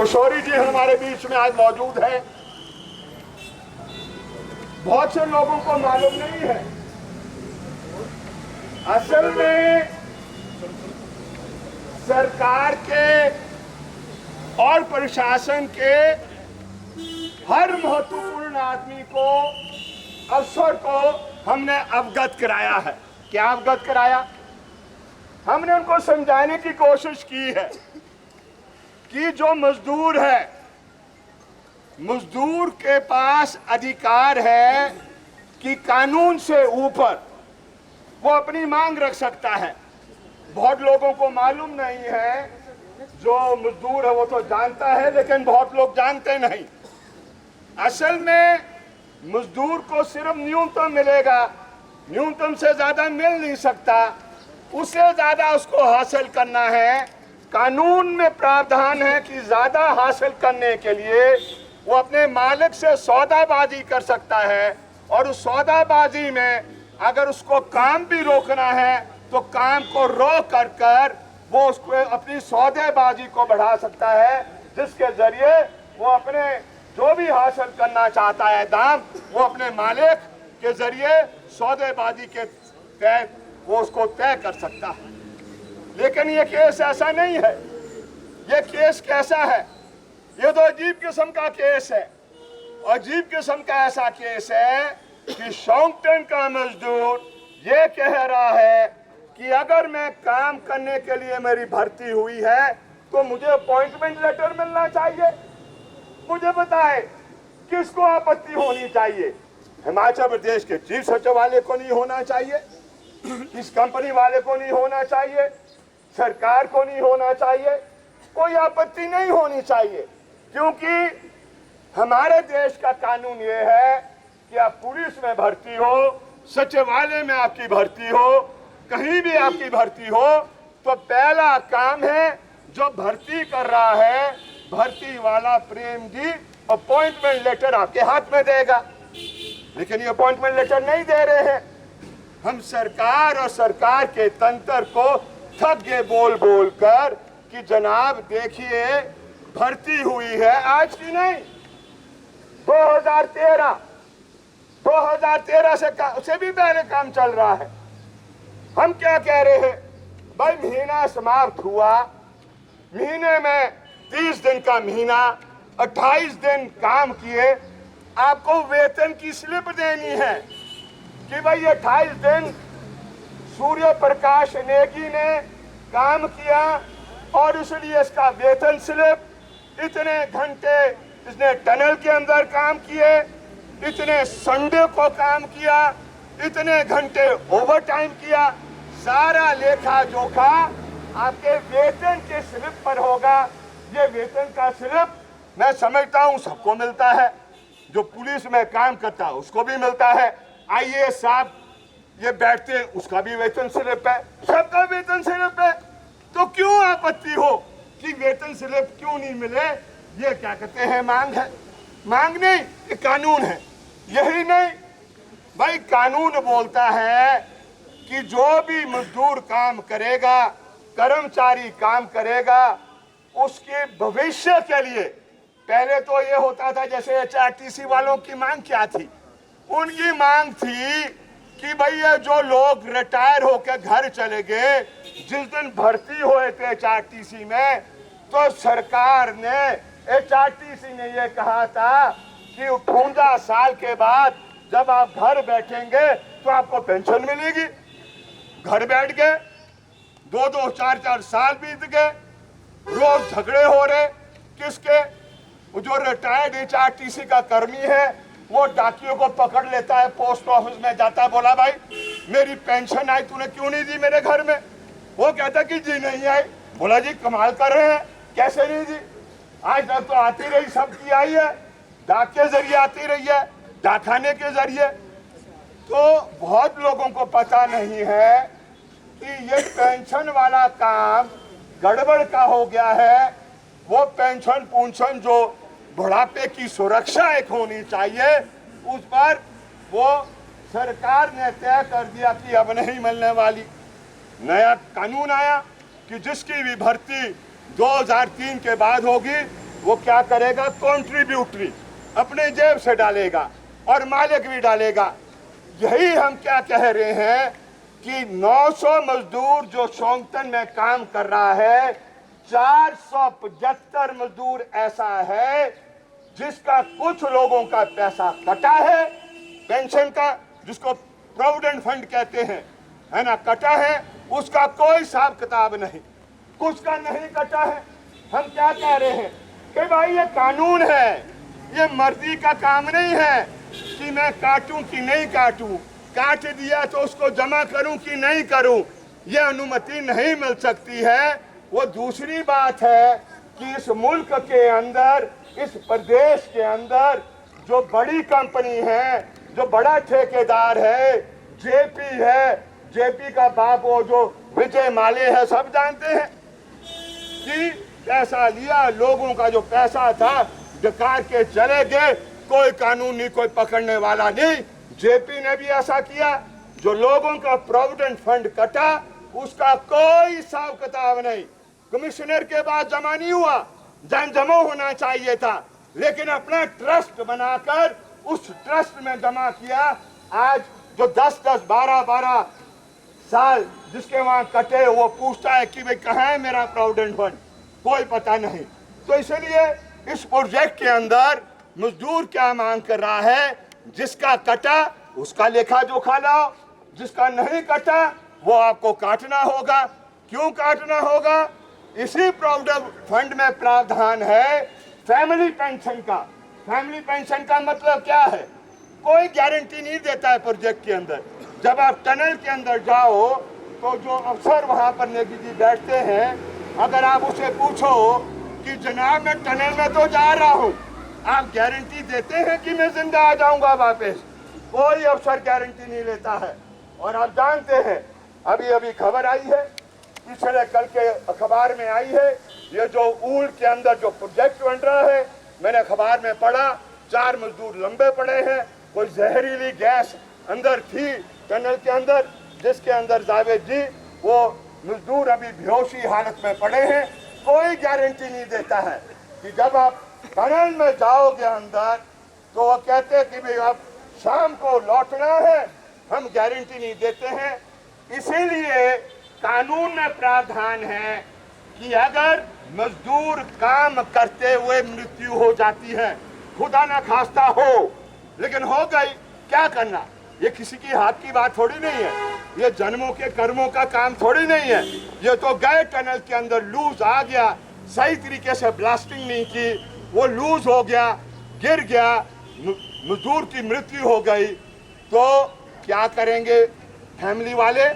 कुशोरी जी हमारे बीच में आज मौजूद है। बहुत से लोगों को मालूम नहीं है, असल में सरकार के और प्रशासन के हर महत्वपूर्ण आदमी को, अफसर को हमने अवगत कराया है। क्या अवगत कराया? हमने उनको समझाने की कोशिश की है कि जो मजदूर है, मजदूर के पास अधिकार है कि कानून से ऊपर वो अपनी मांग रख सकता है। बहुत लोगों को मालूम नहीं है, जो मजदूर है वो तो जानता है, लेकिन बहुत लोग जानते नहीं। असल में मजदूर को सिर्फ न्यूनतम मिलेगा, न्यूनतम से ज्यादा मिल नहीं सकता, उससे ज्यादा उसको हासिल करना है। कानून में प्रावधान है कि ज्यादा हासिल करने के लिए वो अपने मालिक से सौदाबाजी कर सकता है, और उस सौदाबाजी में अगर उसको काम भी रोकना है तो काम को रोक कर वो उसको अपनी सौदेबाजी को बढ़ा सकता है, जिसके जरिए वो अपने जो भी हासिल करना चाहता है दाम, वो अपने मालिक के जरिए सौदेबाजी के तहत वो उसको तय कर सकता है। लेकिन ये केस ऐसा नहीं है। ये केस कैसा है? ये तो अजीब किस्म का केस है। अजीब किस्म का ऐसा केस है कि शॉन्गटन का मजदूर ये कह रहा है कि अगर मैं काम करने के लिए मेरी भर्ती हुई है तो मुझे अपॉइंटमेंट लेटर मिलना चाहिए। मुझे बताए किसको आपत्ति होनी चाहिए? हिमाचल प्रदेश के चीफ सचिवालय को नहीं होना चाहिए, इस कंपनी वाले को नहीं होना चाहिए, सरकार को नहीं होना चाहिए, कोई आपत्ति नहीं होनी चाहिए, क्योंकि हमारे देश का कानून ये है कि आप पुलिस में भर्ती हो, सचिवालय में आपकी भर्ती हो, कहीं भी आपकी भर्ती हो, तो पहला काम है जो भर्ती कर रहा है, भर्ती वाला प्रेम जी अपॉइंटमेंट लेटर आपके हाथ में देगा। लेकिन ये अपॉइंटमेंट लेटर नहीं दे रहे हैं। हम सरकार और सरकार के तंत्र को थक गए बोल बोल कर कि जनाब देखिए भर्ती हुई है, आज की नहीं, 2013 से भी पहले काम चल रहा है। हम क्या कह रहे हैं? भाई महीना समाप्त हुआ, महीने में 30 दिन का महीना, 28 दिन काम किए, आपको वेतन की स्लिप देनी है कि भाई 28 दिन सूर्य प्रकाश नेगी ने काम किया और इसलिए इसका वेतन स्लिप, इतने घंटे इसने टनल के अंदर काम किए, इतने संडे को काम किया, इतने घंटे ओवर टाइम किया, सारा लेखा जोखा आपके वेतन के स्लिप पर होगा। ये वेतन का स्लिप मैं समझता हूँ सबको मिलता है, जो पुलिस में काम करता है उसको भी मिलता है, आईएएस साहब ये बैठते हैं उसका भी वेतन स्लिप है, सबका वेतन स्लिप है। तो क्यों आपत्ति हो कि वेतन स्लिप क्यों नहीं मिले? ये क्या कहते हैं? मांग है। मांग नहीं, ये कानून है। यही नहीं भाई, कानून बोलता है कि जो भी मजदूर काम करेगा, कर्मचारी काम करेगा, उसके भविष्य के लिए, पहले तो ये होता था जैसे एचआरटीसी वालों की मांग क्या थी? उनकी मांग थी कि भैया जो लोग रिटायर होकर घर चले गए, जिस दिन भर्ती हुए थे एचआरटीसी में, तो सरकार ने, एचआरटीसी ने ये कहा था कि 58 साल के बाद जब आप घर बैठेंगे तो आपको पेंशन मिलेगी। घर बैठ गए, 2-2, 4-4 साल बीत गए, रोज झगड़े हो रहे। किसके? जो रिटायर्ड एचआरटीसी का कर्मी है वो डाकियों को पकड़ लेता है, पोस्ट ऑफिस में जाता है, बोला भाई मेरी पेंशन आई, तूने क्यों नहीं दी मेरे घर में? वो कहता कि जी नहीं आई। बोला जी कमाल कर रहे हैं, कैसे नहीं जी? आज तक तो आती रही, सबकी आई है, डाक के जरिए आती रही है, डाकखाने के जरिए। तो बहुत लोगों को पता नहीं है कि ये पेंशन वाला काम गड़बड़ का हो गया है। वो पेंशन पूंशन जो बुढ़ापे की सुरक्षा एक होनी चाहिए, उस पर वो सरकार ने तय कर दिया कि अब नहीं मिलने वाली। नया कानून आया कि जिसकी भी भर्ती 2003 के बाद होगी वो क्या करेगा, कॉन्ट्रीब्यूटरी अपने जेब से डालेगा और मालिक भी डालेगा। यही हम क्या कह रहे हैं कि 900 मजदूर जो शोंगटन में काम कर रहा है, 475 मजदूर ऐसा है जिसका कुछ लोगों का पैसा कटा है पेंशन का, जिसको प्रोविडेंट फंड कहते हैं, है ना, कटा है, उसका कोई हिसाब किताब नहीं, कुछ का नहीं कटा है। हम क्या कह रहे हैं कि भाई ये कानून है, ये मर्जी का काम नहीं है कि मैं काटूं कि नहीं काटूं, काट दिया तो उसको जमा करूं कि नहीं करूं, ये अनुमति नहीं मिल सकती है। वो दूसरी बात है कि इस मुल्क के अंदर, इस प्रदेश के अंदर जो बड़ी कंपनी है, जो बड़ा ठेकेदार है, जेपी है, जेपी का बाप वो जो विजय माले है, सब जानते हैं कि पैसा लिया, लोगों का जो पैसा था डकार के चले गए, कोई कानून नहीं, कोई पकड़ने वाला नहीं। जेपी ने भी ऐसा किया, जो लोगों का प्रोविडेंट फंड कटा उसका कोई हिसाब किताब नहीं, कमिश्नर के बाद जमा नहीं हुआ, जमा होना चाहिए था, लेकिन अपना ट्रस्ट बनाकर उस ट्रस्ट में जमा किया। आज जो 10-10, 12-12 साल जिसके वहां कटे, वो पूछता है कि भाई कहाँ है मेरा प्रोविडेंट फंड, कोई पता नहीं। तो इसलिए इस प्रोजेक्ट के अंदर मजदूर क्या मांग कर रहा है, जिसका कटा उसका लेखा जोखा लाओ, जिसका नहीं कटा वो आपको काटना होगा। क्यों काटना होगा? इसी प्रोविडेंट फंड में प्रावधान है फैमिली पेंशन का। फैमिली पेंशन का मतलब क्या है? कोई गारंटी नहीं देता है प्रोजेक्ट के अंदर। जब आप टनल के अंदर जाओ तो जो अफसर वहां पर नेगी जी बैठते हैं, अगर आप उसे पूछो कि जनाब मैं टनल में तो जा रहा हूँ, आप गारंटी देते हैं कि मैं जिंदा आ जाऊंगा वापस? कोई अफसर गारंटी नहीं लेता है। और आप जानते हैं अभी अभी खबर आई है, पिछले कल के अखबार में आई है, ये जो ऊल के अंदर जो प्रोजेक्ट बन रहा है, मैंने अखबार में पढ़ा 4 मजदूर लंबे पड़े हैं, कोई जहरीली गैस अंदर थी टनल के अंदर, जिसके अंदर जावेद जी वो मजदूर अभी बेहोशी हालत में पड़े हैं। कोई गारंटी नहीं देता है कि जब आप टनल में जाओगे अंदर तो वो कहते हैं कि भाई आप शाम को लौटना है, हम गारंटी नहीं देते हैं। इसीलिए कानून में प्रावधान है कि अगर मजदूर काम करते हुए मृत्यु हो जाती है, खुदा ना खास्ता हो, लेकिन हो गई, क्या करना? ये किसी की हाथ की बात थोड़ी नहीं है, ये जन्मों के कर्मों का काम थोड़ी नहीं है। ये तो गए टनल के अंदर, लूज आ गया, सही तरीके से ब्लास्टिंग नहीं की, वो लूज हो गया, गिर गया, मजदूर की मृत्यु हो गई, तो क्या करेंगे फैमिली वाले?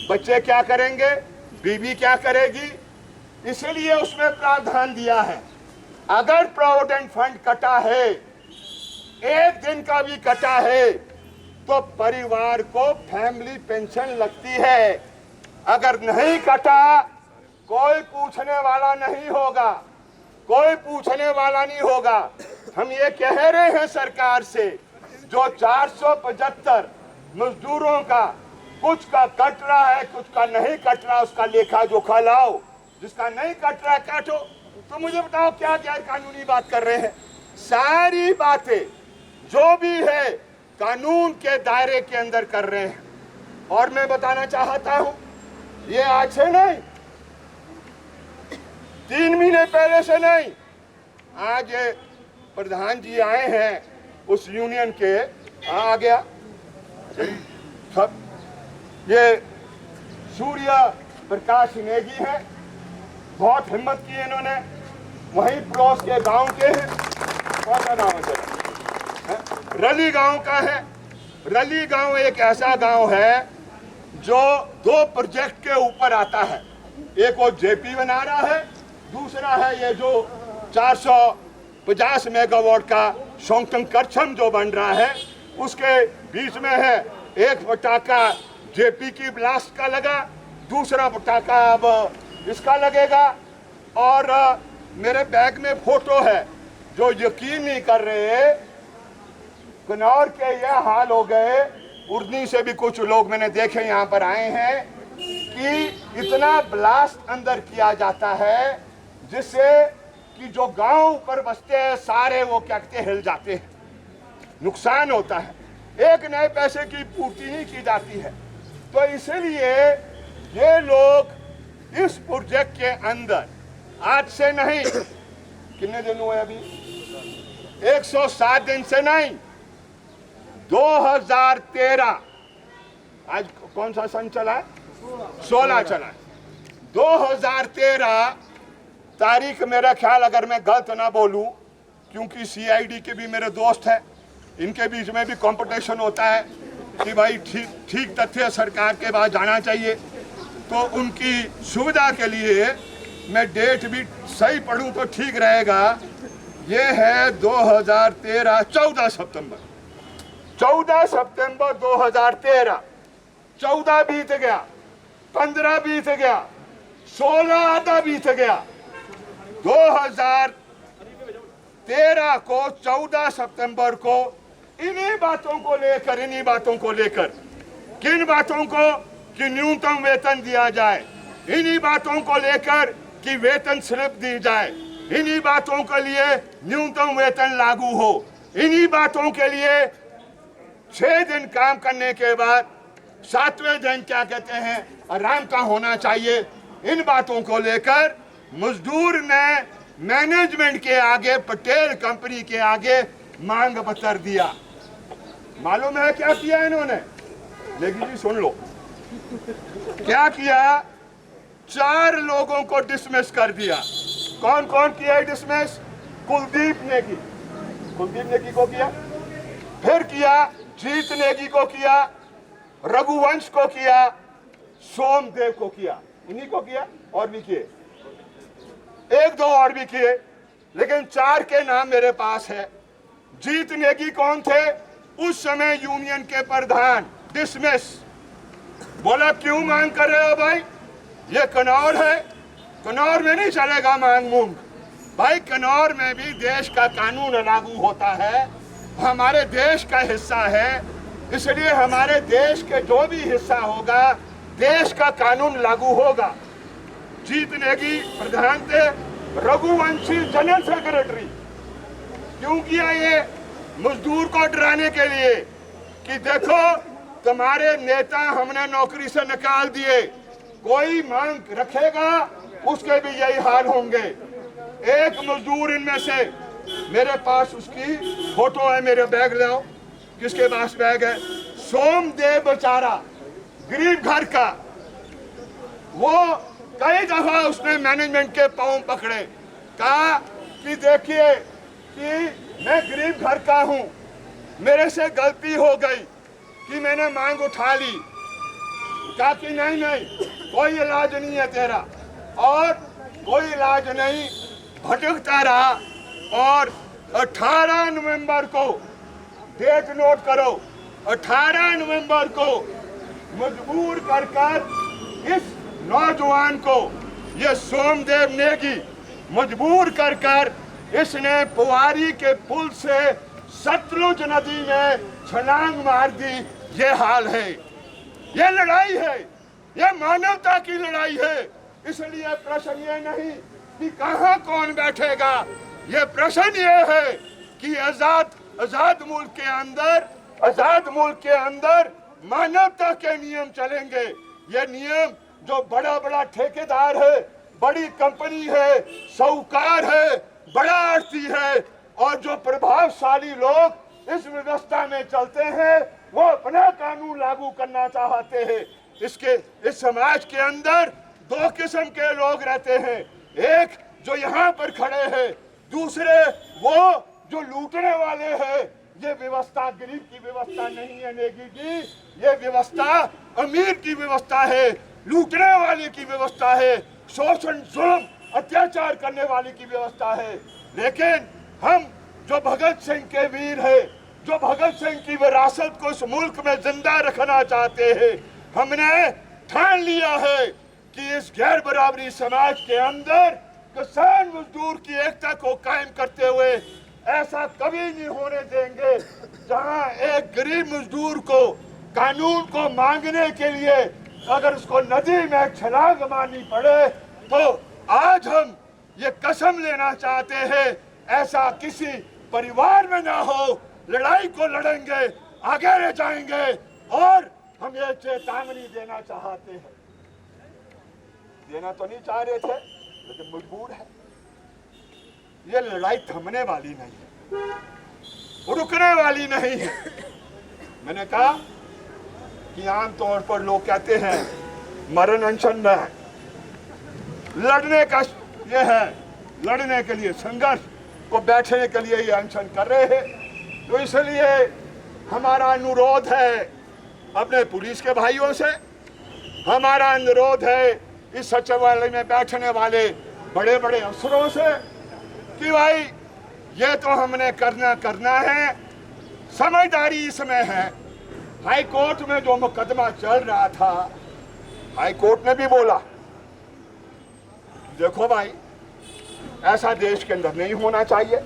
बच्चे क्या करेंगे? बीवी क्या करेगी? इसलिए उसमें प्रावधान दिया है, अगर प्रोविडेंट फंड कटा है, एक दिन का भी कटा है, तो परिवार को फैमिली पेंशन लगती है। अगर नहीं कटा, कोई पूछने वाला नहीं होगा, कोई पूछने वाला नहीं होगा। हम ये कह रहे हैं सरकार से, जो 475 मजदूरों का कुछ का कट रहा है, कुछ का नहीं कट रहा, उसका लेखा जोखा लाओ, जिसका नहीं कट रहा है काटो। तो मुझे बताओ क्या गैर कानूनी बात कर रहे हैं? सारी बातें जो भी है कानून के दायरे के अंदर कर रहे हैं। और मैं बताना चाहता हूं, ये आज से नहीं, 3 महीने पहले से नहीं, आज ये प्रधान जी आए हैं उस यूनियन के, आ गया सब, ये सूर्य प्रकाश नेगी है, बहुत हिम्मत की इन्होंने, वहीं पड़ोस के गांव के हैं, कौन सा गांव है? रली गांव का है। रली गांव एक ऐसा गांव है जो 2 प्रोजेक्ट के ऊपर आता है। एक वो जेपी बना रहा है, दूसरा है ये जो 450 मेगावाट का शोंगटन करछम जो बन रहा है, उसके बीच में है। एक पटाखा जेपी की ब्लास्ट का लगा, दूसरा पटाखा अब इसका लगेगा। और मेरे बैग में फोटो है, जो यकीन नहीं कर रहे, कनौर के ये हाल हो गए, उर्नी से भी कुछ लोग मैंने देखे यहाँ पर आए हैं, कि इतना ब्लास्ट अंदर किया जाता है जिससे कि जो गांव पर बसते हैं सारे वो क्या कहते हैं हिल जाते हैं, नुकसान होता है, एक नए पैसे की पूर्ति नहीं की जाती है। तो इसलिए ये लोग इस प्रोजेक्ट के अंदर आज से नहीं, कितने दिन हुए अभी, 107 दिन से नहीं, 2013, आज कौन सा सन चला है, 16 चला है, 2013 तारीख, मेरा ख्याल अगर मैं गलत ना बोलूं, क्योंकि सीआईडी के भी मेरे दोस्त हैं, इनके बीच में भी कंपटीशन होता है कि भाई ठीक तथ्य सरकार के पास जाना चाहिए। तो उनकी सुविधा के लिए मैं डेट भी सही पढ़ूं तो ठीक रहेगा। ये है 2013 14 सितंबर 2013, 14 बीत गया, 15 बीत गया, 16 आधा बीत गया, 2013 को 14 सितंबर को इन्हीं बातों को लेकर किन बातों को, कि न्यूनतम वेतन दिया जाए, इन्हीं बातों को लेकर कि वेतन स्लिप दी जाए, इन्हीं बातों के लिए न्यूनतम वेतन लागू हो, इन्हीं बातों के लिए 6 दिन काम करने के बाद 7वें दिन क्या कहते हैं आराम का होना चाहिए। इन बातों को लेकर मजदूर ने मैनेजमेंट के आगे, पटेल कंपनी के आगे मांग पत्र दिया। मालूम है क्या किया इन्होंने? लेकिन जी सुन लो क्या किया, 4 लोगों को डिसमिस कर दिया। कौन कौन किया डिसमिस? कुलदीप नेगी को किया, फिर किया जीत नेगी को किया, रघुवंश को किया, सोमदेव को किया, इन्हीं को किया, और भी किए, 1-2 और भी किए, लेकिन 4 के नाम मेरे पास है। जीत नेगी कौन थे? उस समय यूनियन के प्रधान, डिसमिस। बोला क्यों मांग कर रहे हो भाई, ये कनौर है, कनौर में नहीं चलेगा मांग मूंग। भाई कनौर में भी देश का कानून लागू होता है, हमारे देश का हिस्सा है, इसलिए हमारे देश के जो भी हिस्सा होगा देश का कानून लागू होगा। जीत नेगी प्रधान थे, रघुवंशी जनरल सेक्रेटरी। क्यों किया ये? मजदूर को डराने के लिए कि देखो तुम्हारे नेता हमने नौकरी से निकाल दिए, कोई मांग रखेगा उसके भी यही हाल होंगे। एक मजदूर इनमें से, मेरे पास उसकी फोटो है, मेरे बैग लाओ, किसके पास बैग है? सोमदेव बेचारा गरीब घर का, वो कई दफा उसने मैनेजमेंट के पांव पकड़े, कहा कि देखिए कि मैं गरीब घर का हूं, मेरे से गलती हो गई कि मैंने मांग उठा ली। कहा कि नहीं कोई इलाज नहीं है तेरा, और कोई इलाज नहीं, भटकता रहा। और 18 नवंबर को, डेट नोट करो, 18 नवंबर को मजबूर कर इस नौजवान को, ये सोमदेव नेगी मजबूर कर इसने पुवारी के पुल से सतलुज नदी में छलांग मार दी। ये हाल है, ये लड़ाई है, ये मानवता की लड़ाई है। इसलिए प्रश्न ये नहीं कि कहां कौन बैठेगा, ये प्रश्न ये है कि आजाद मुल्क के अंदर मानवता के नियम चलेंगे। ये नियम जो बड़ा ठेकेदार है, बड़ी कंपनी है, साहूकार है, बड़ा आढ़ती है, और जो प्रभावशाली लोग इस व्यवस्था में चलते हैं, वो अपना कानून लागू करना चाहते हैं। इस समाज के अंदर 2 किस्म के लोग रहते हैं, एक जो यहाँ पर खड़े हैं, दूसरे वो जो लूटने वाले हैं। ये व्यवस्था गरीब की व्यवस्था नहीं है नेगी जी, ये व्यवस्था अमीर की व्यवस्था है, लूटने वाले की व्यवस्था है, शोषण जुल्म अत्याचार करने वाले की व्यवस्था है। लेकिन हम जो भगत सिंह के वीर है, जो भगत सिंह की विरासत को इस मुल्क में जिंदा रखना चाहते हैं, हमने ठान लिया है कि इस गैर बराबरी समाज के अंदर किसान मजदूर की एकता को कायम करते हुए ऐसा कभी नहीं होने देंगे जहां एक गरीब मजदूर को कानून को मांगने के लिए अगर उसको नदी में छलांग मारनी पड़े। तो आज हम ये कसम लेना चाहते हैं ऐसा किसी परिवार में ना हो। लड़ाई को लड़ेंगे, आगे ले जाएंगे और हम ये चेतावनी देना चाहते हैं। देना तो नहीं चाह रहे थे लेकिन मजबूर है। ये लड़ाई थमने वाली नहीं है, रुकने वाली नहीं है। मैंने कहा कि आमतौर पर लोग कहते हैं मरण अनशन में लड़ने का ये है, लड़ने के लिए संघर्ष को बैठने के लिए ये अनशन कर रहे हैं। तो इसलिए हमारा अनुरोध है अपने पुलिस के भाइयों से, हमारा अनुरोध है इस सचिवालय में बैठने वाले बड़े बड़े अफसरों से कि भाई ये तो हमने करना है। समझदारी इसमें है। हाई कोर्ट में जो मुकदमा चल रहा था, हाई कोर्ट ने भी बोला देखो भाई ऐसा देश के अंदर नहीं होना चाहिए,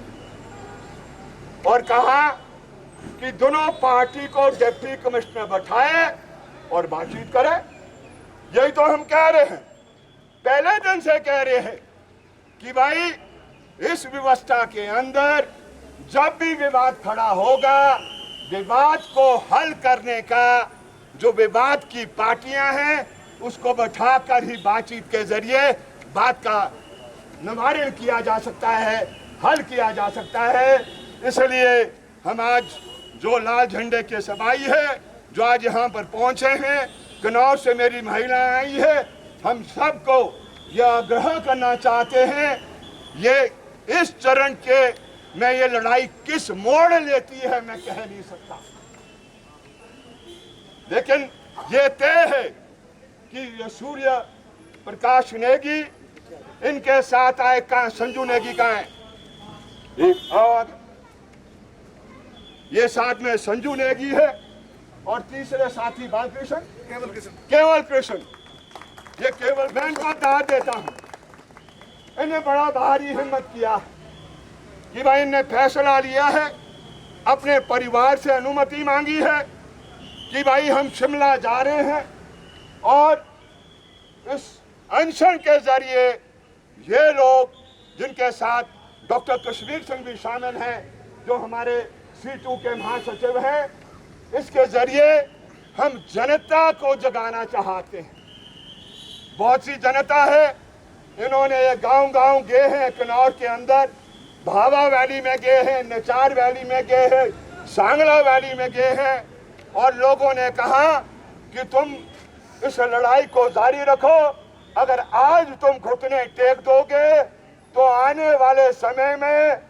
और कहा कि दोनों पार्टी को डिप्टी कमिश्नर बैठाए और बातचीत करे। यही तो हम कह रहे हैं, पहले दिन से कह रहे हैं कि भाई इस व्यवस्था के अंदर जब भी विवाद खड़ा होगा, विवाद को हल करने का जो विवाद की पार्टियां हैं उसको बैठाकर ही बातचीत के जरिए बात का निवारण किया जा सकता है, हल किया जा सकता है। इसलिए हम आज जो लाल झंडे के सफाई है जो आज यहाँ पर पहुंचे हैं, कन्नौज से मेरी महिलाएं आई है, हम सबको यह आग्रह करना चाहते हैं ये इस चरण के में ये लड़ाई किस मोड़ लेती है मैं कह नहीं सकता, लेकिन ये तय है कि ये सूर्य प्रकाश नेगी इनके साथ आए। कहाँ संजू नेगी कहाँ है? और ये साथ में संजू नेगी है और तीसरे साथी बालकृष्ण केवल कृष्ण। ये केवल मैं इनको दाद देता हूं, इन्हें बड़ा भारी हिम्मत किया कि भाई इन्हें फैसला लिया है, अपने परिवार से अनुमति मांगी है कि भाई हम शिमला जा रहे हैं और इस अनशन के जरिए ये लोग जिनके साथ डॉक्टर कश्मीर सिंह भी शामिल हैं जो हमारे C2 के महासचिव हैं, इसके जरिए हम जनता को जगाना चाहते हैं। बहुत सी जनता है, इन्होंने ये गांव-गांव गए हैं, कन्नौज के अंदर भावा वैली में गए हैं, नचार वैली में गए हैं, सांगला वैली में गए हैं और लोगों ने कहा कि तुम इस लड़ाई को जारी रखो। अगर आज तुम घुटने टेक दोगे तो आने वाले समय में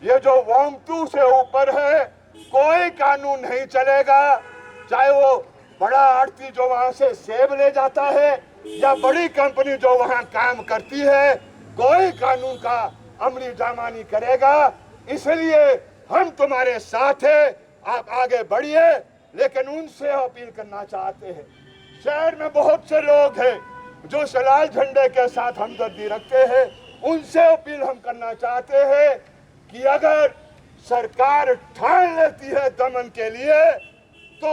ये जो वोमटू से ऊपर है कोई कानून नहीं चलेगा, चाहे वो बड़ा आड़ती जो वहां से सेब ले जाता है या बड़ी कंपनी जो वहां काम करती है, कोई कानून का अमली जामा नहीं करेगा। इसलिए हम तुम्हारे साथ हैं, आप आगे बढ़िए। लेकिन उनसे अपील करना चाहते हैं, शहर में बहुत से लोग हैं जो लाल झंडे के साथ हमदर्दी रखते हैं, उनसे अपील हम करना चाहते हैं कि अगर सरकार ठान लेती है दमन के लिए तो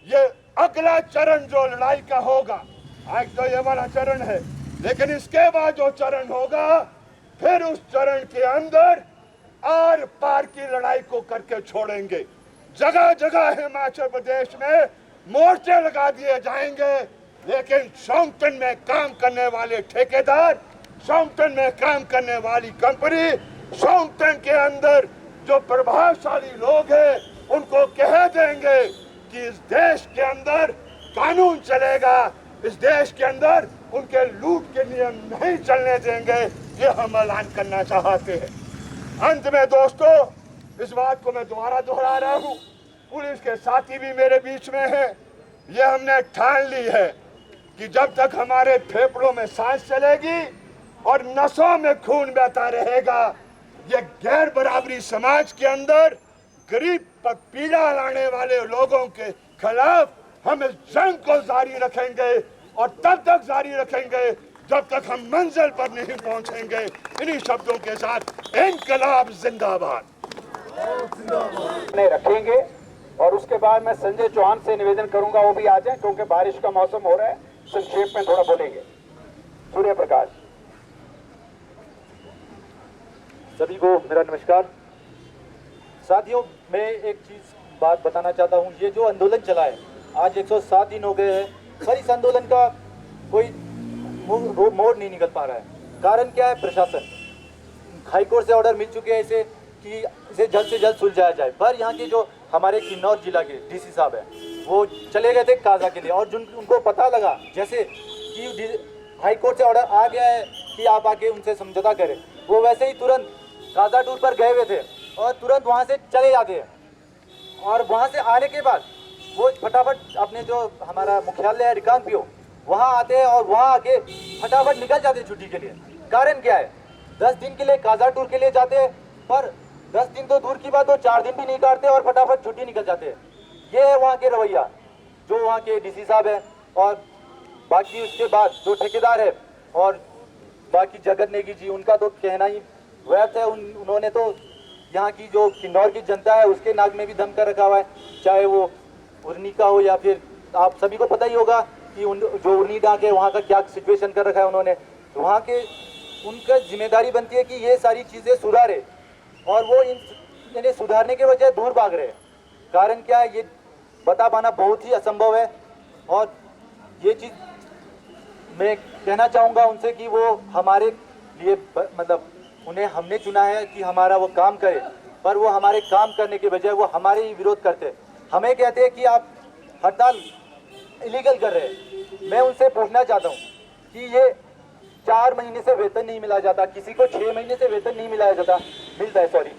ये अगला चरण जो लड़ाई का होगा, आज तो ये वाला चरण है, लेकिन इसके बाद जो चरण होगा फिर उस चरण के अंदर आर पार की लड़ाई को करके छोड़ेंगे। जगह जगह हिमाचल प्रदेश में मोर्चे लगा दिए जाएंगे, लेकिन सॉन्गटन में काम करने वाले ठेकेदार, सॉन्गटन में काम करने वाली कंपनी, सॉन्गटन के अंदर जो प्रभावशाली लोग हैं उनको कह देंगे कि इस देश के अंदर कानून चलेगा, इस देश के अंदर उनके लूट के नियम नहीं चलने देंगे। ये हम ऐलान करना चाहते हैं। अंत में दोस्तों, इस बात को मैं दोबारा दोहरा रहा हूँ, पुलिस के साथी भी मेरे बीच में हैं। ये हमने ठान ली है कि जब तक हमारे फेफड़ों में सांस चलेगी और नसों में खून बहता रहेगा, ये गैर बराबरी समाज के अंदर गरीब पर पीड़ा लाने वाले लोगों के खिलाफ हम इस जंग को जारी रखेंगे और तब तक जारी रखेंगे जब तक हम मंजिल पर नहीं पहुंचेंगे। इन्हीं शब्दों के साथ इनकलाब जिंदाबाद रखेंगे। और उसके बाद मैं संजय चौहान से निवेदन करूंगा वो भी आ जाए, क्योंकि बारिश का मौसम हो रहा है, संक्षेप में थोड़ा बोलेंगे। सूर्य प्रकाश। सभी को मेरा नमस्कार। साथियों, मैं एक बात बताना चाहता हूँ। ये जो आंदोलन चला है, आज 107 दिन हो गए हैं, पर इस आंदोलन का कोई मोड़ नहीं निकल पा रहा है। कारण क्या है? प्रशासन। हाई कोर्ट से ऑर्डर मिल चुके हैं इसे कि इसे जल्द से जल्द सुलझाया जाए, पर यहाँ के जो हमारे किन्नौर जिला के डीसी साहब हैं, वो चले गए थे काजा के लिए, और जिन उनको पता लगा जैसे कि हाई कोर्ट से ऑर्डर आ गया है कि आप आके उनसे समझौता करें, वो वैसे ही तुरंत काजा टूर पर गए हुए थे और तुरंत वहाँ से चले जाते हैं। और वहाँ से आने के बाद वो फटाफट अपने जो हमारा मुख्यालय है रिकांगपिओ, वहाँ आते हैं और वहाँ आके फटाफट निकल जाते हैं छुट्टी के लिए। कारण क्या है? 10 दिन के लिए काजा टूर के लिए जाते हैं, पर 10 दिन तो दूर की बात हो, 4 दिन भी नहीं काटते और फटाफट छुट्टी निकल जाते हैं। ये है वहाँ के रवैया, जो वहाँ के डीसी साहब है। और बाकी उसके बाद जो ठेकेदार है और बाकी जगत नेगी जी, उनका तो कहना ही व्यर्थ है। उन्होंने तो यहाँ की जो किन्नौर की जनता है उसके नाक में भी दम कर रखा हुआ है, चाहे वो उर्नी का हो या फिर आप सभी को पता ही होगा कि जो उर्नी डाक है वहाँ का क्या सिचुएशन कर रखा है उन्होंने। तो वहाँ के उनका जिम्मेदारी बनती है कि ये सारी चीज़ें सुधारे, और वो इन्हें सुधारने के वजह दूर भाग रहे हैं। कारण क्या है? ये बता पाना बहुत ही असंभव है। और ये चीज़ मैं कहना चाहूँगा उनसे कि वो हमारे लिए मतलब उन्हें हमने चुना है कि हमारा वो काम करे, पर वो हमारे काम करने के बजाय वो हमारे ही विरोध करते हैं। हमें कहते हैं कि आप हड़ताल इलीगल कर रहे हैं। मैं उनसे पूछना चाहता हूँ कि ये 4 महीने से वेतन नहीं मिला जाता, किसी को 6 महीने से वेतन नहीं मिलता है, सॉरी।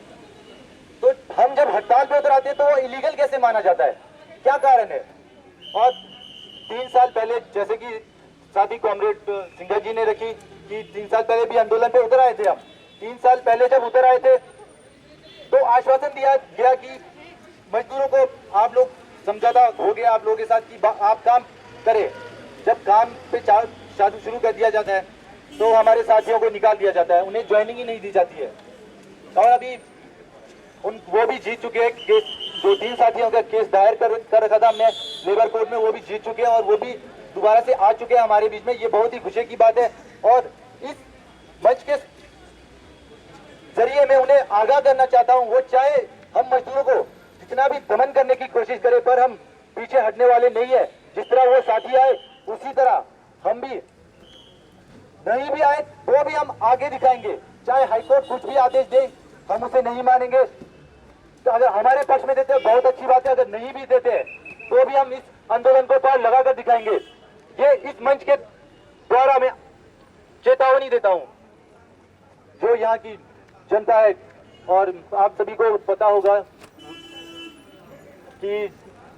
तो हम जब हड़ताल पे उतर आते हैं तो वो इलीगल कैसे माना जाता है? क्या कारण है? और 3 साल पहले, जैसे कि साथी कॉमरेड सिंघा जी ने रखी कि 3 साल पहले भी आंदोलन पे उतर आए थे हम। 3 साल पहले जब उतर आए थे तो आश्वासन दिया गया कि मजदूरों को आप लोग समझौता हो गया आप लोगों के साथ कि आप काम करें। जब काम पे चालू शुरू कर दिया जाता है तो हमारे साथियों को निकाल दिया जाता है, उन्हें ज्वाइनिंग ही नहीं दी जाती है। और अभी वो भी जीत चुके हैं केस, जो 3 साथियों का केस दायर कर रखा था हमने लेबर कोर्ट में, वो भी जीत चुके हैं और वो भी दोबारा से आ चुके हैं हमारे बीच में। ये बहुत ही खुशी की बात है। और इस मंच के जरिए मैं उन्हें आगाह करना चाहता हूं, वो चाहे हम मजदूरों को जितना भी दमन करने की कोशिश करें, पर हम पीछे हटने वाले नहीं है। जिस तरह वो साथी आए उसी तरह हम भी, नहीं भी आए तो भी हम आगे दिखाएंगे। चाहे हाईकोर्ट कुछ भी आदेश दे, हम उसे नहीं मानेंगे। तो अगर हमारे पक्ष में देते हैं बहुत अच्छी बात है, अगर नहीं भी देते हैं तो भी हम इस आंदोलन को पार लगाकर दिखाएंगे। ये इस मंच के द्वारा मैं चेतावनी देता हूं जो यहाँ की जनता है। और आप सभी को पता होगा कि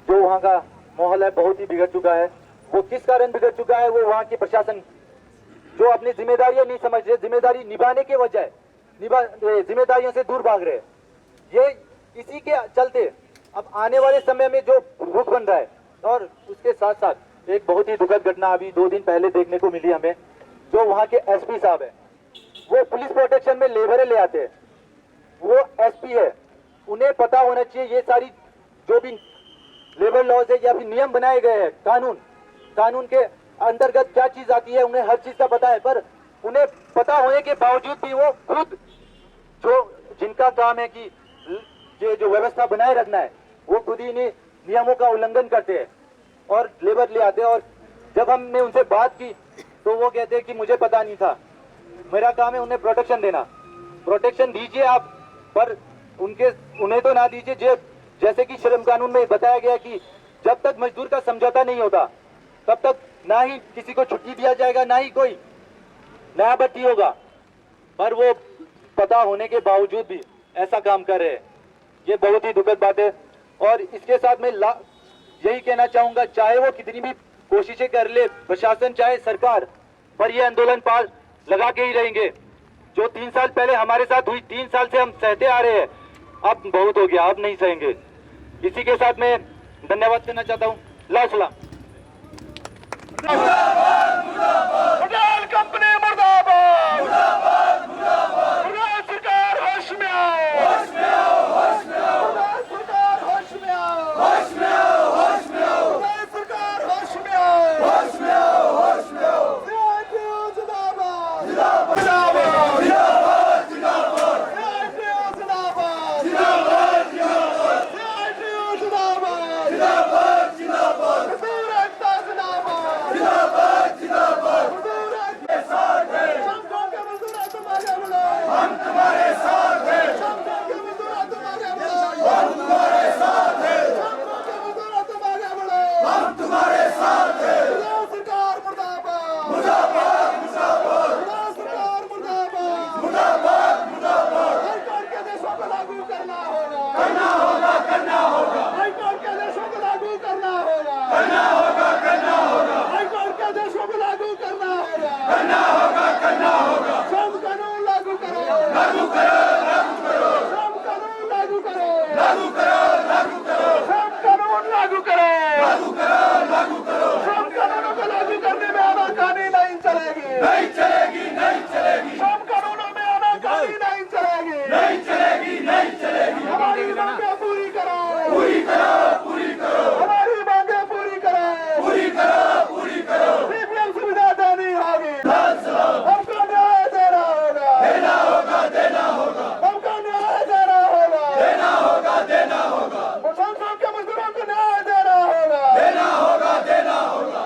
जो वहाँ का माहौल है बहुत ही बिगड़ चुका है। वो किस कारण बिगड़ चुका है? वो वहाँ के प्रशासन जो अपनी जिम्मेदारियां नहीं समझ रहे, जिम्मेदारी निभाने के बजाय जिम्मेदारियों से दूर भाग रहे हैं। ये इसी के चलते अब आने वाले समय में जो रुख बन रहा है। और उसके साथ साथ एक बहुत ही दुखद घटना अभी 2 दिन पहले देखने को मिली हमें। जो वहाँ के एसपी साहब है, वो पुलिस प्रोटेक्शन में लेबरें ले आते हैं। वो एसपी है, उन्हें पता होना चाहिए ये सारी जो भी लेबर लॉज है या फिर नियम बनाए गए हैं, कानून के अंतर्गत क्या चीज आती है, उन्हें हर चीज का पता है। पर उन्हें पता होने के बावजूद भी वो खुद जो जिनका काम है कि ये जो व्यवस्था बनाए रखना है, वो खुद ही नियमों का उल्लंघन करते हैं और लेबर ले आते हैं। और जब हमने उनसे बात की तो वो कहते हैं कि मुझे पता नहीं था, मेरा काम है उन्हें प्रोटेक्शन देना। प्रोटेक्शन दीजिए आप, पर उन्हें तो ना दीजिए। जैसे कि श्रम कानून में बताया गया कि जब तक मजदूर का समझौता नहीं होता तब तक ना ही किसी को छुट्टी दिया जाएगा, ना ही कोई नया भर्ती होगा। पर वो पता होने के बावजूद भी ऐसा काम कर रहे हैं। ये बहुत ही दुखद बात है। और इसके साथ मैं यही कहना चाहूंगा, चाहे वो कितनी भी कोशिशें कर ले प्रशासन, चाहे सरकार, पर ये आंदोलन पार लगा के ही रहेंगे। जो 3 साल पहले हमारे साथ हुई, 3 साल से हम सहते आ रहे हैं, अब बहुत हो गया, अब नहीं सहेंगे। इसी के साथ मैं धन्यवाद करना चाहता हूँ। ला सलाम। पटेल कंपनी मुर्दाबाद, मुर्दाबाद सरकार होश में आओ, होश में आओ, होश में आओ, सरकार होश में आओ, होश में आओ, होश में आओ, सरकार होश में आओ, होश में आओ, होश में आओ, जिंदाबाद, जिंदाबाद, जिंदाबाद, जिंदाबाद, जिंदाबाद, लागू करो श्रम कानून लागू करो श्रम कानून लागू करो श्रम कानूनों को लागू करने में आनाकानी नहीं चलेगी श्रम कानूनों में आनाकानी नहीं चलेगी हमारी मांगे पूरी करो हमारी मांगे पूरी करो सीपीएम सुविधा देनी होगी हमको न्याय देना होगा हमको न्याय देना होगा मुसलमान के मजदूरों को न्याय देना होगा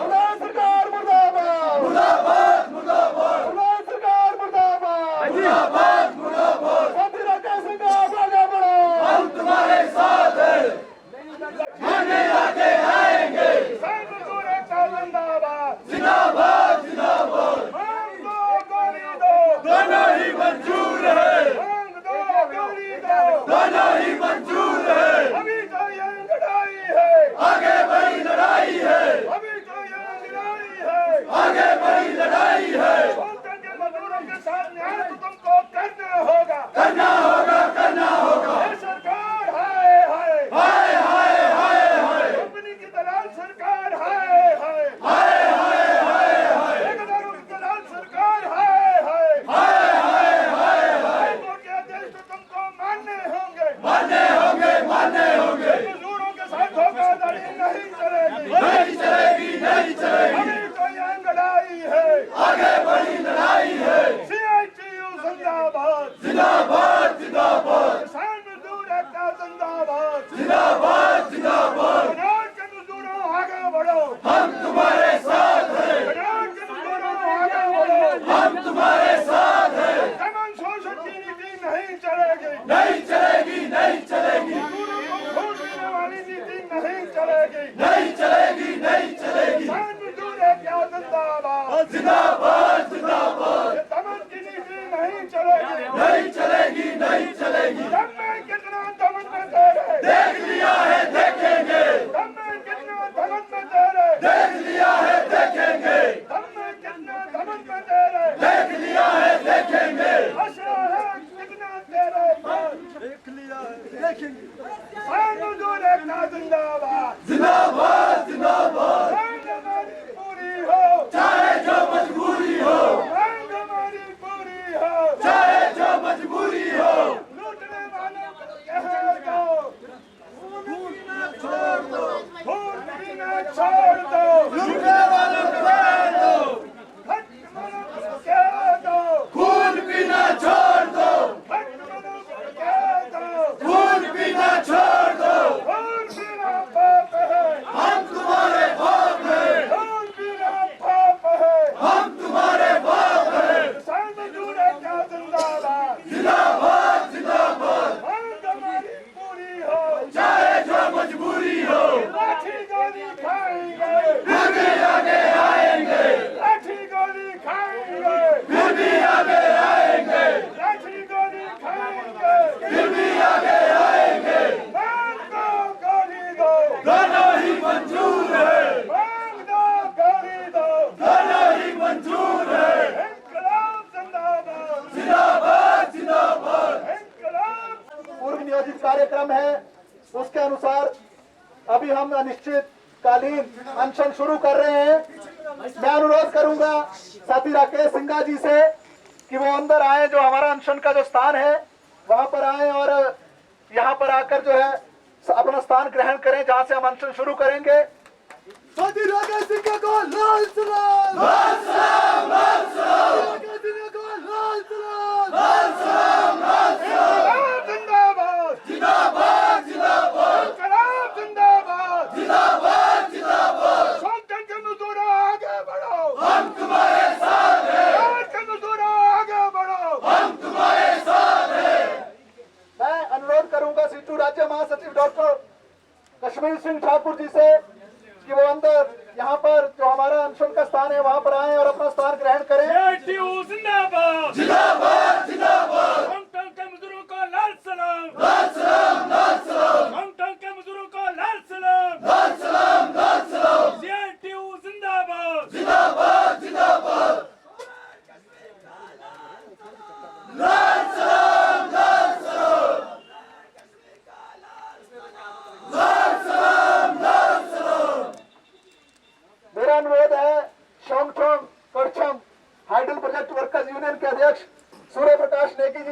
मुलायम सरकार मुर्दाबाद मुलायम सरकार मुर्दाबाद साथी राकेश सिंह आप आगे बढ़ो हम तुम्हारे साथ हैं आगे आएंगे मजदूर एकता जिंदाबाद हमको गोली दो दोनों ही मंजूर है हमको गोली दो दोनों ही मंजूर है अभी तो ये लड़ाई है आगे बड़ी लड़ाई है अभी तो ये लड़ाई है आगे बड़ी लड़ाई है मजदूरों के साथ न्याय तो तुमको करना होगा ये सरकार हाय कंपनी की दलाल सरकार हाय ठेकेदारों की दलाल सरकार हाय कोर्ट के आदेश तो तुमको मानने होंगे मजदूरों के साथ धोखाधड़ी नहीं चलेगी अभी तो ये लड़ाई है आगे बड़ी लड़ाई है CITU जिंदाबाद किसान मजदूर एकता जिंदाबाद पंजाब के मजदूरों आगे बढ़ो हम तुम्हारे साथ हैं पंजाब के मजदूरों आगे बढ़ो हम तुम्हारे साथ हैं दमन शोषण की नीति नहीं चलेगी मजदूरों को घूस देने वाली नीति नहीं चलेगी किसान मजदूर एकता जिंदाबाद ये दमन की नीति नहीं चलेगी दम में कितना दमन में तेरे देख लिया है देखेंगे दम में कितना दमन में तेरे देख लिया है देखेंगे दम में कितना दमन में तेरे देख लिया है देखेंगे आशा है कितना तेरे देख लिया है देखेंगे किसान मजदूर एकता जिंदाबाद मांग हमारी पूरी हो चाहे जो मजबूरी हो मांग हमारी पूरी हो चाहे जो मजबूरी हो लूटने वालों को कह दो खून पीना छोड़ दो लूटने वालों को कह दो हट वालों को कह दो खून पीना छोड़ दो हट वालों को कह दो खून पीना छोड़ दो खून पीना पाप है हम तुम्हारे बाप हैं खून पीना पाप है हम तुम्हारे बाप हैं किसान मजदूर एकता जिंदाबाद मांग हमारी पूरी हो चाहे जो मजबूरी हो लाठी गोली खाएंगे फिर भी आगे आएंगे लाठी गोली खाएंगे फिर भी आगे आएंगे लाठी गोली खाएंगे फिर भी आगे आएंगे मांग दो गोली दो दोनों ही मंजूर है मांग दो गोली दो दोनों ही मंजूर है इंकलाब जिंदाबाद इंकलाब पूर्व नियोजित कार्यक्रम है उसके अनुसार अभी हम अनिश्चितकालीन अनशन शुरू कर रहे हैं। मैं अनुरोध करूंगा साथी राकेश सिंह जी से कि वो अंदर आए, जो हमारा अनशन का जो स्थान है वहां पर आए और यहाँ पर आकर जो है अपना स्थान ग्रहण करें जहां से हम अनशन शुरू करेंगे। साथी राकेश सिंह को लाल सलाम, लाल सलाम, लाल सलाम, राकेश सिंह को लाल सलाम, लाल सलाम, लाल सलाम। जिंदाबाद इंकलाब जिंदाबाद संगठन के मजदूरों आगे बढ़ो हम तुम्हारे साथ हैं के मजदूरों आगे बढ़ो हम तुम्हारे साथ हैं। मैं अनुरोध करूंगा सीटू राज्य महासचिव डॉक्टर कश्मीर सिंह ठाकुर जी से कि वो अंदर यहाँ पर जो हमारा अनशन का स्थान है वहाँ पर आए और अपना स्थान ग्रहण करें। जिंदाबाद संगठन के मजदूरों को लाल सलाम, लाल सलाम, लाल सलाम, संगठन के मजदूरों को लाल सलाम, लाल सलाम, लाल सलाम। CITU जिंदाबाद जिंदाबाद लाल सलाम।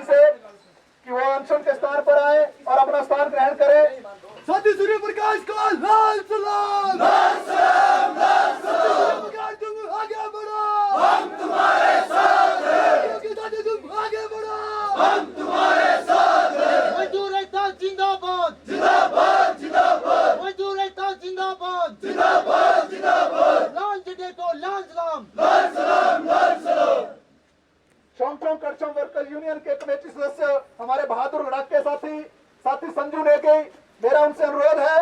जी से कि वो अनशन के स्थान पर आए और अपना स्थान ग्रहण करें। साथी सूर्य प्रकाश का लाल सलाम, लाल सलाम, लाल सलाम। तुम आगे बढ़ो, हम तुम्हारे साथ हैं। क्योंकि तुम आगे बढ़ो, हम तुम्हारे साथ हैं। मजदूर एकता जिंदाबाद, जिंदाबाद, जिंदाबाद। मजदूर एकता जिंदाबाद, जिंदाबाद, जिंदाबाद। लाल जगह को लाल सलाम, लाल सलाम, लाल सलाम। शोंगटोंग करचम वर्कर्स यूनियन के कमेटी सदस्य हमारे बहादुर लड़ाके साथी संजू नेगी, मेरा उनसे अनुरोध है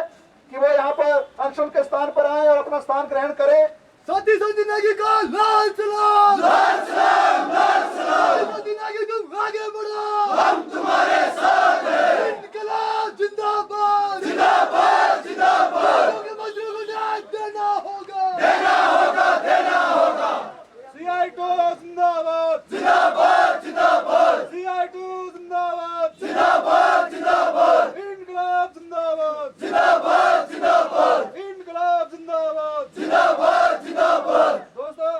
कि वो यहाँ पर अनशन के स्थान पर आए और अपना स्थान ग्रहण करें। साथी संजू नेगी का लाल सलाम, लाल सलाम, लाल सलाम। संजू नेगी तुम आगे बढ़ो, हम तुम्हारे साथ हैं। इनकलाब जिंदाबाद, जिंदाबाद, जिंदाबाद। क्योंकि मजदूरों को न्याय देना होगा, देना होगा, देना होगा। CI2 जिंदाबाद, जिंदाबाद, जिंदाबाद। CI2 जिंदाबाद, जिंदाबाद, जिंदाबाद। इनकलाब जिंदाबाद, जिंदाबाद, जिंदाबाद। इनकलाब जिंदाबाद, जिंदाबाद, जिंदाबाद। दोस्तों,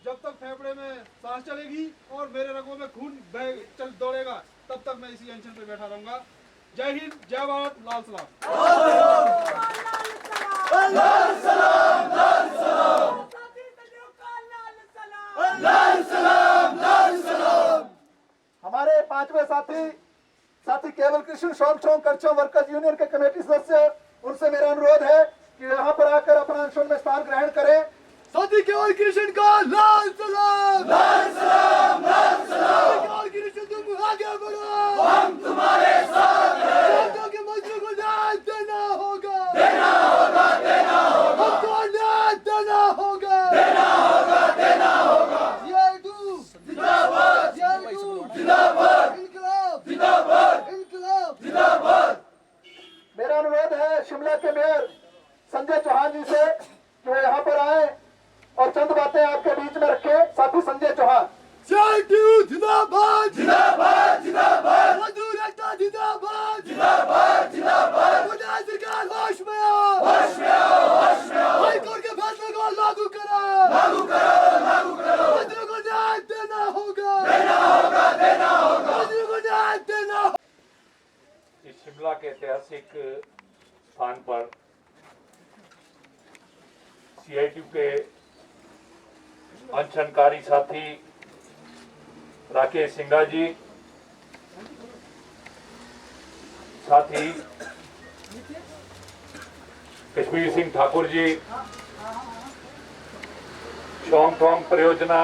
जब तक फेफड़े में सांस चलेगी और मेरे रगों में खून चल दौड़ेगा, तब तक मैं इसी अनशन पे बैठा रहूंगा। जय हिंद, जय भारत, लाल सलाम। लाल सलाम, लाल सलाम। लाल सलाम, लाल सलाम। हमारे पांचवें साथी केवल कृष्ण शोंगटोंग करचम वर्कर्स यूनियन के कमेटी सदस्य, उनसे मेरा अनुरोध है कि यहाँ पर आकर अपना अनशन में स्थान ग्रहण करें। साथी केवल कृष्ण का लाल सलाम, लाल सलाम, लाल सलाम। केवल कृष्ण तुम आगे बढ़ो, हम तुम्हारे साथ हैं। क्योंकि मजदूरों को न्याय देना होगा, देना होगा, देना होगा। हमको न्याय देना होगा, देना होगा, देना होगा। CI2 जिंदाबाद, CI2 जिंदाबाद। इनकलाब जिंदाबाद, इनकलाब जिंदाबाद। मेरा अनुरोध है शिमला के मेयर संजय चौहान जी से कि वो यहाँ पर आए और चंद बातें आपके बीच में रखे। साथी संजय चौहान। CI2 जिंदाबाद, जिंदाबाद, जिंदाबाद। मजदूर एकता जिंदाबाद, जिंदाबाद, जिंदाबाद। मोदी सरकार होश में आओ, होश में आओ, होश में आओ। हाई कोर्ट के फैसले को लागू करो, लागू करो, लागू करो। मजदूरों को न्याय देना होगा, देना होगा, देना होगा। मजदूरों को न्याय देना होगा। इस शिमला के ऐतिहासिक स्थान पर CI2 के अनशनकारी साथी राकेश सिंघा जी, साथी कश्मीर सिंह ठाकुर जी, शोंगटोंग परियोजना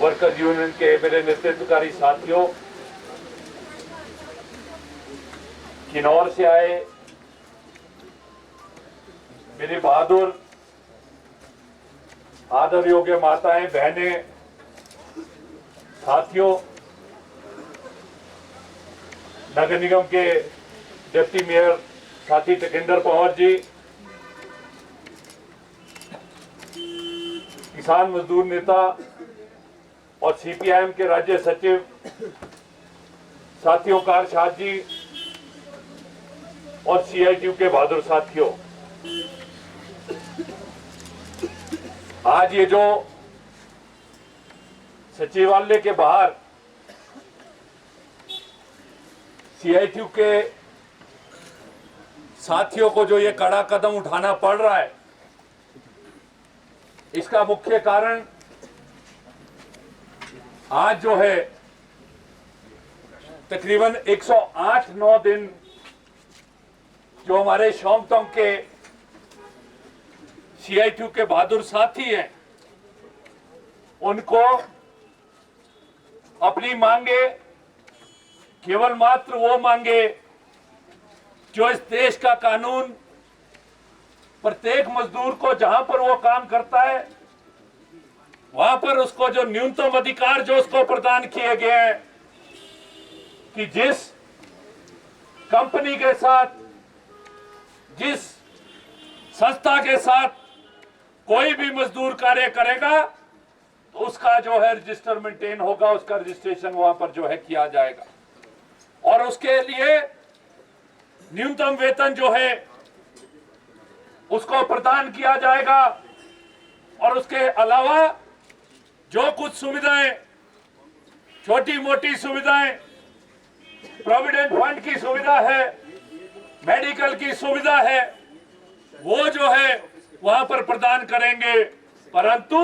वर्कर्स यूनियन के मेरे नेतृत्वकारी साथियों, किन्नौर से आए मेरे बहादुर आदर योग्य माताएं, बहनें, साथियों, नगर निगम के डिप्टी मेयर साथी टेकेंद्र पंवर जी, किसान मजदूर नेता और CPIM के राज्य सचिव साथियों कारशाद जी और CI2 के बहादुर साथियों, आज ये जो सचिवालय के बाहर CI2 के साथियों को जो ये कड़ा कदम उठाना पड़ रहा है, इसका मुख्य कारण आज जो है तकरीबन 108-9 दिन जो हमारे शोंगटोंग के CI2 के बहादुर साथी हैं, उनको अपनी मांगे केवल मात्र वो मांगे जो इस देश का कानून प्रत्येक मजदूर को जहां पर वो काम करता है वहां पर उसको जो न्यूनतम अधिकार जो उसको प्रदान किए गए हैं कि जिस कंपनी के साथ, जिस संस्था के साथ कोई भी मजदूर कार्य करेगा तो उसका जो है रजिस्टर मेंटेन होगा, उसका रजिस्ट्रेशन वहां पर जो है किया जाएगा और उसके लिए न्यूनतम वेतन जो है उसको प्रदान किया जाएगा और उसके अलावा जो कुछ सुविधाएं छोटी मोटी सुविधाएं, प्रोविडेंट फंड की सुविधा है, मेडिकल की सुविधा है, वो जो है वहां पर प्रदान करेंगे। परंतु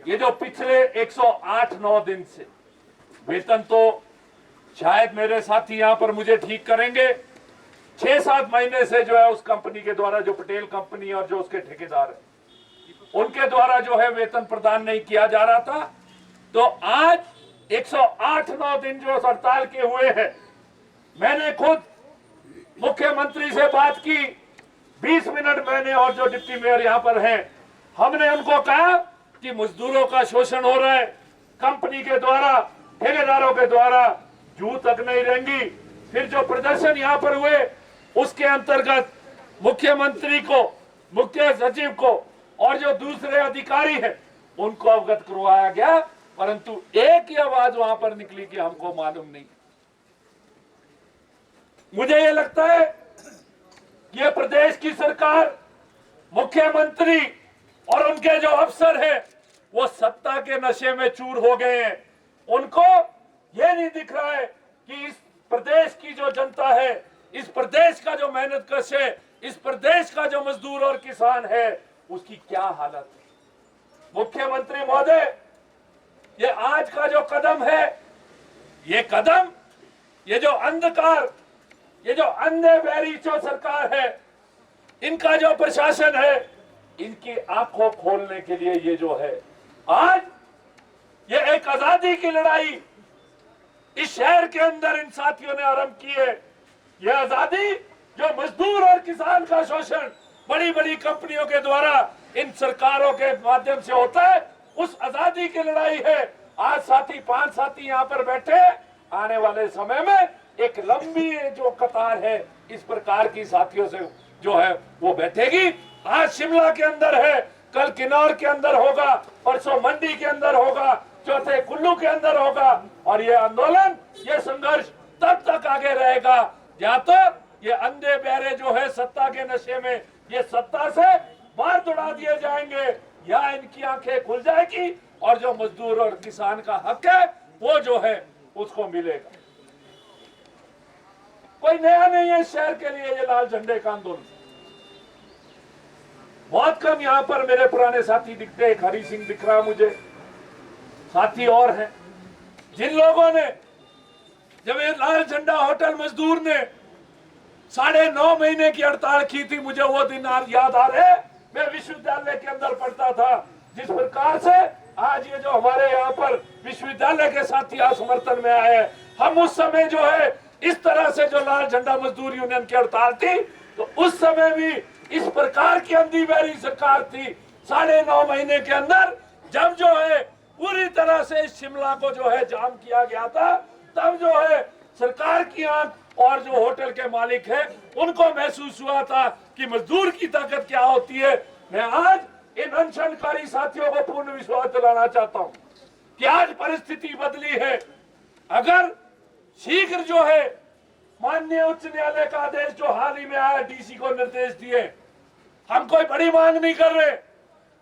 ये जो पिछले 108-9 दिन से वेतन, तो शायद मेरे साथी यहां पर मुझे ठीक करेंगे, 6-7 महीने से जो है उस कंपनी के द्वारा, जो पटेल कंपनी और जो उसके ठेकेदार है उनके द्वारा जो है वेतन प्रदान नहीं किया जा रहा था। तो आज 108-9 दिन जो हड़ताल के हुए हैं, मैंने खुद मुख्यमंत्री से बात की, 20 मिनट मैंने और जो डिप्टी मेयर यहाँ पर हैं, हमने उनको कहा कि मजदूरों का शोषण हो रहा है कंपनी के द्वारा, ठेकेदारों के द्वारा, जू तक नहीं रहेंगी। फिर जो प्रदर्शन यहाँ पर हुए उसके अंतर्गत मुख्यमंत्री को, मुख्य सचिव को और जो दूसरे अधिकारी हैं उनको अवगत करवाया गया, परंतु एक ही आवाज वहां पर निकली कि हमको मालूम नहीं। मुझे ये लगता है कि ये प्रदेश की सरकार, मुख्यमंत्री और उनके जो अफसर हैं वो सत्ता के नशे में चूर हो गए हैं। उनको ये नहीं दिख रहा है कि इस प्रदेश की जो जनता है, इस प्रदेश का जो मेहनत कश है, इस प्रदेश का जो मजदूर और किसान है, उसकी क्या हालत है। मुख्यमंत्री महोदय, ये आज का जो कदम है, ये कदम, ये जो अंधकार, ये जो अंधे बहरी जो सरकार है, इनका जो प्रशासन है, इनकी आंखों खोलने के लिए ये जो है आज ये एक आजादी की लड़ाई इस शहर के अंदर इन साथियों ने आरंभ की है। ये आजादी जो मजदूर और किसान का शोषण बड़ी बड़ी कंपनियों के द्वारा इन सरकारों के माध्यम से होता है, उस आजादी की लड़ाई है। आज साथी, 5 साथी यहाँ पर बैठे, आने वाले समय में एक लंबी जो कतार है इस प्रकार की साथियों से जो है वो बैठेगी। आज शिमला के अंदर है, कल किन्नौर के अंदर होगा, परसों मंडी के अंदर होगा, चौथे कुल्लू के अंदर होगा। और ये आंदोलन, ये संघर्ष तब तक आगे रहेगा जहाँ तक ये अंधे बहरे जो है सत्ता के नशे में, ये सत्ता से बाहर दौड़ा दिए जाएंगे, या इनकी आंखें खुल जाएगी और जो मजदूर और किसान का हक है वो जो है उसको मिलेगा। कोई नया नहीं है शहर के लिए ये लाल झंडे का आंदोलन। बहुत कम यहाँ पर मेरे पुराने साथी दिखते, एक हरी सिंह दिख रहा मुझे, साथी और हैं जिन लोगों ने, जब ये लाल झंडा होटल मजदूर ने 9.5 महीने की हड़ताल की थी, मुझे वो दिन याद आ रहे। मैं विश्वविद्यालय के अंदर पढ़ता था। जिस प्रकार से आज ये जो हमारे यहाँ पर विश्वविद्यालय के साथी समर्थन में आए, हम उस समय जो है इस तरह से जो लाल झंडा मजदूर यूनियन की हड़ताल थी, तो उस समय भी इस प्रकार की अंधी बहरी सरकार थी। 9.5 महीने के अंदर जब जो है पूरी तरह से शिमला को जो है जाम किया गया था, तब जो है सरकार की आंख और जो होटल के मालिक है उनको महसूस हुआ था कि मजदूर की ताकत क्या होती है। मैं आज इन अनशनकारी साथियों को पूर्ण विश्वास दिलाना चाहता हूं कि आज परिस्थिति बदली है। अगर शीघ्र जो है माननीय उच्च न्यायालय का आदेश जो हाल ही में आया, डीसी को निर्देश दिए, हम कोई बड़ी मांग नहीं कर रहे।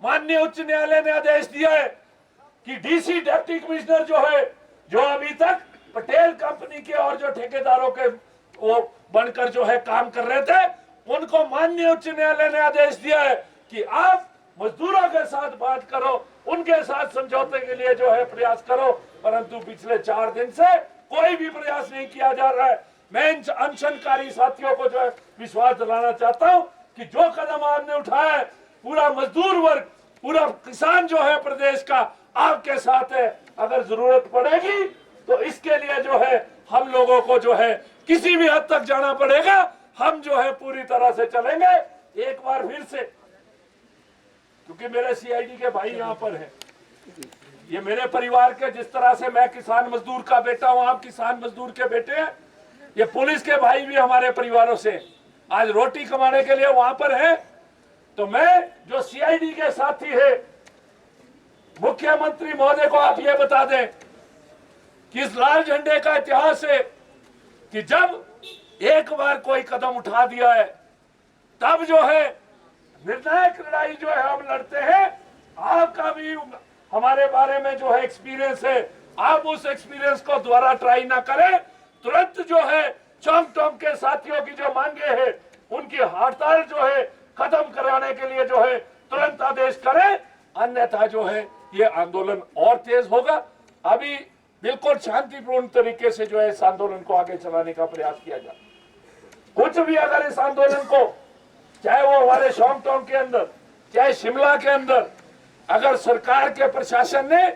माननीय उच्च न्यायालय ने आदेश दिया है कि डीसी, डिप्टी कमिश्नर जो है, जो अभी तक पटेल कंपनी के और जो ठेकेदारों के वो बनकर जो है काम कर रहे थे, उनको माननीय उच्च न्यायालय ने आदेश दिया है कि आप मजदूरों के साथ बात करो, उनके साथ समझौते के लिए जो है प्रयास करो। परंतु पिछले 4 दिन से कोई भी प्रयास नहीं किया जा रहा है। मैं इन अनशनकारी साथियों को जो है विश्वास दिलाना चाहता हूं कि जो कदम आपने उठाया है, पूरा मजदूर वर्ग, पूरा किसान जो है प्रदेश का आपके साथ है। अगर जरूरत पड़ेगी तो इसके लिए जो है हम लोगों को जो है किसी भी हद तक जाना पड़ेगा, हम जो है पूरी तरह से चलेंगे। एक बार फिर से, क्योंकि मेरे सीआईडी के भाई यहाँ पर हैं, ये मेरे परिवार के, जिस तरह से मैं किसान मजदूर का बेटा हूं, आप किसान मजदूर के बेटे हैं, ये पुलिस के भाई भी हमारे परिवारों से आज रोटी कमाने के लिए वहां पर हैं। तो मैं जो सीआईडी के साथी है, मुख्यमंत्री महोदय को आप ये बता दें कि इस लाल झंडे का इतिहास है कि जब एक बार कोई कदम उठा दिया है, तब जो है निर्णायक लड़ाई जो है हम लड़ते हैं। आपका भी हमारे बारे में जो है एक्सपीरियंस है, आप उस एक्सपीरियंस को दोबारा ट्राई ना करें। तुरंत जो है चौंक टोंक के साथियों की जो मांगे हैं उनकी हड़ताल जो है खत्म कराने के लिए जो है तुरंत आदेश करें, अन्यथा जो है ये आंदोलन और तेज होगा। अभी बिल्कुल शांतिपूर्ण तरीके से जो है इस आंदोलन को आगे चलाने का प्रयास किया जाए। कुछ भी अगर इस आंदोलन को, चाहे वो हमारे शौक टोंक के अंदर, चाहे शिमला के अंदर, अगर सरकार के प्रशासन ने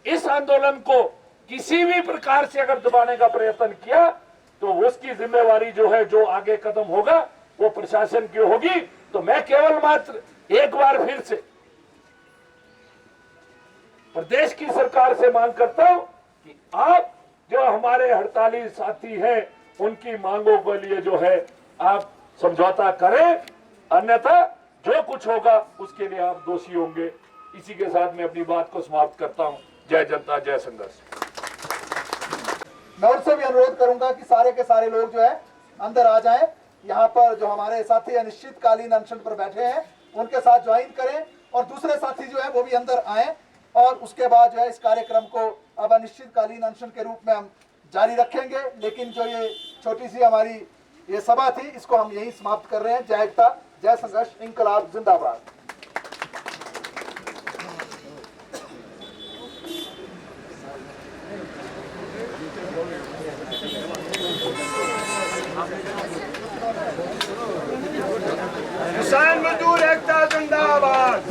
इस आंदोलन को किसी भी प्रकार से अगर दबाने का प्रयत्न किया तो उसकी जिम्मेवारी जो है, जो आगे कदम होगा वो प्रशासन की होगी। तो मैं केवल मात्र एक बार फिर से प्रदेश की सरकार से मांग करता हूं कि आप जो हमारे हड़ताली साथी हैं उनकी मांगों के लिए जो है आप समझौता करें, अन्यथा जो कुछ होगा उसके लिए आप दोषी होंगे। इसी के साथ मैं अपनी बात को समाप्त करता हूं। जय जनता, जय संघर्ष। मैं उनसे भी अनुरोध करूंगा कि सारे के सारे लोग जो है अंदर आ जाएं। यहाँ पर जो हमारे साथी अनिश्चितकालीन अनशन पर बैठे हैं उनके साथ ज्वाइन करें और दूसरे साथी जो है वो भी अंदर आए और उसके बाद जो है इस कार्यक्रम को अब अनिश्चितकालीन अनशन के रूप में हम जारी रखेंगे। लेकिन जो ये छोटी सी हमारी ये सभा थी इसको हम यही समाप्त कर रहे हैं। जय एकता, जय संघर्ष, इंकलाब जिंदाबाद। किसान मजदूर एकता जिंदाबाद।